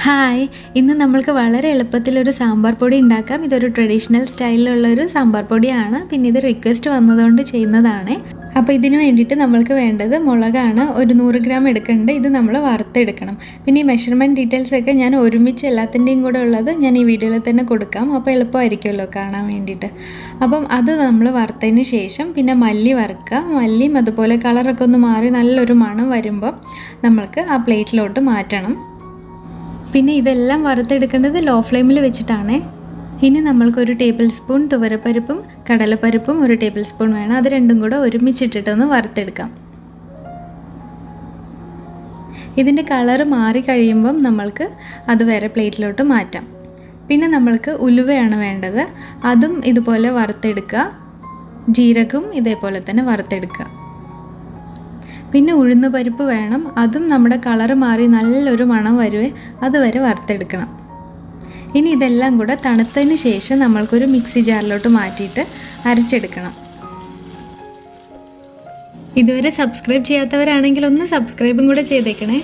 Hi, ഇന്ന് നമ്മൾക്ക് വളരെ എളുപ്പത്തിലൊരു സാമ്പാർ പൊടി ഉണ്ടാക്കാം. ഇതൊരു ട്രഡീഷണൽ സ്റ്റൈലിലുള്ളൊരു സാമ്പാർ പൊടിയാണ്. പിന്നെ ഇത് റിക്വസ്റ്റ് വന്നതുകൊണ്ട് ചെയ്യുന്നതാണ്. അപ്പോൾ ഇതിന് വേണ്ടിയിട്ട് നമ്മൾക്ക് വേണ്ടത് മുളകാണ്. ഒരു 100 ഗ്രാം എടുക്കുന്നുണ്ട്. ഇത് നമ്മൾ വറുത്തെടുക്കണം. പിന്നെ ഈ മെഷർമെൻറ്റ് ഡീറ്റെയിൽസൊക്കെ ഞാൻ ഒരുമിച്ച് എല്ലാത്തിൻ്റെയും കൂടെ ഉള്ളത് ഞാൻ ഈ വീഡിയോയിൽ തന്നെ കൊടുക്കാം. അപ്പോൾ എളുപ്പമായിരിക്കുമല്ലോ കാണാൻ വേണ്ടിയിട്ട്. അപ്പം അത് നമ്മൾ വറുത്തതിന് ശേഷം പിന്നെ മല്ലി വറുക്കുക. മല്ലിയും അതുപോലെ കളറൊക്കെ ഒന്ന് മാറി നല്ലൊരു മണം വരുമ്പോൾ നമ്മൾക്ക് ആ പ്ലേറ്റിലോട്ട് മാറ്റണം. പിന്നെ ഇതെല്ലാം വറുത്തെടുക്കേണ്ടത് ലോ ഫ്ലെയിമിൽ വെച്ചിട്ടാണ്. ഇനി നമ്മൾക്കൊരു ടേബിൾ സ്പൂൺ തുവരപ്പരിപ്പും കടലപ്പരിപ്പും ഒരു ടേബിൾ സ്പൂൺ വേണം. അത് രണ്ടും കൂടെ ഒരുമിച്ചിട്ടിട്ടൊന്ന് വറുത്തെടുക്കാം. ഇതിൻ്റെ കളറ് മാറി കഴിയുമ്പം നമ്മൾക്ക് അത് വേറെ പ്ലേറ്റിലോട്ട് മാറ്റാം. പിന്നെ നമ്മൾക്ക് ഉലുവയാണ് വേണ്ടത്. അതും ഇതുപോലെ വറുത്തെടുക്കുക. ജീരകവും ഇതേപോലെ തന്നെ വറുത്തെടുക്കുക. പിന്നെ ഉഴുന്ന് പരിപ്പ് വേണം. അതും നമ്മുടെ കളറ് മാറി നല്ലൊരു മണം വരുവേ, അതുവരെ വറുത്തെടുക്കണം. ഇനി ഇതെല്ലാം കൂടെ തണുത്തതിന് ശേഷം നമ്മൾക്കൊരു മിക്സി ജാറിലോട്ട് മാറ്റിയിട്ട് അരച്ചെടുക്കണം. ഇതുവരെ സബ്സ്ക്രൈബ് ചെയ്യാത്തവരാണെങ്കിൽ ഒന്ന് സബ്സ്ക്രൈബും കൂടെ ചെയ്തേക്കണേ.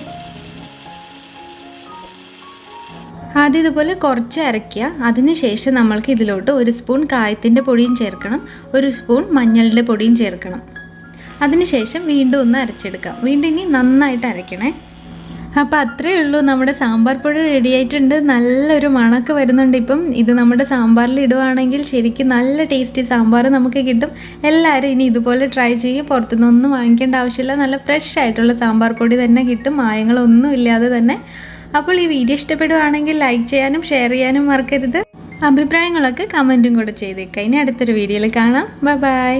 ആദ്യം ഇതുപോലെ കുറച്ച് അരയ്ക്കുക. അതിനുശേഷം നമ്മൾക്ക് ഇതിലോട്ട് 1 സ്പൂൺ കായത്തിൻ്റെ പൊടിയും ചേർക്കണം, 1 സ്പൂൺ മഞ്ഞളിൻ്റെ പൊടിയും ചേർക്കണം. അതിനുശേഷം വീണ്ടും ഒന്ന് അരച്ചെടുക്കാം. വീണ്ടും ഇനി നന്നായിട്ട് അരയ്ക്കണേ. അപ്പോൾ അത്രയേ ഉള്ളൂ, നമ്മുടെ സാമ്പാർ പൊടി റെഡി ആയിട്ടുണ്ട്. നല്ലൊരു മണമൊക്കെ വരുന്നുണ്ട്. ഇപ്പം ഇത് നമ്മുടെ സാമ്പാറിൽ ഇടുവാണെങ്കിൽ ശരിക്കും നല്ല ടേസ്റ്റി സാമ്പാർ നമുക്ക് കിട്ടും. എല്ലാവരും ഇനി ഇതുപോലെ ട്രൈ ചെയ്യും. പുറത്തുനിന്നൊന്നും വാങ്ങിക്കേണ്ട ആവശ്യമില്ല. നല്ല ഫ്രഷ് ആയിട്ടുള്ള സാമ്പാർ പൊടി തന്നെ കിട്ടും, മായങ്ങളൊന്നും ഇല്ലാതെ തന്നെ. അപ്പോൾ ഈ വീഡിയോ ഇഷ്ടപ്പെടുകയാണെങ്കിൽ ലൈക്ക് ചെയ്യാനും ഷെയർ ചെയ്യാനും മറക്കരുത്. അഭിപ്രായങ്ങളൊക്കെ കമൻറ്റും കൂടെ ചെയ്തേക്കാം. ഇനി അടുത്തൊരു വീഡിയോയിൽ കാണാം. ബൈ.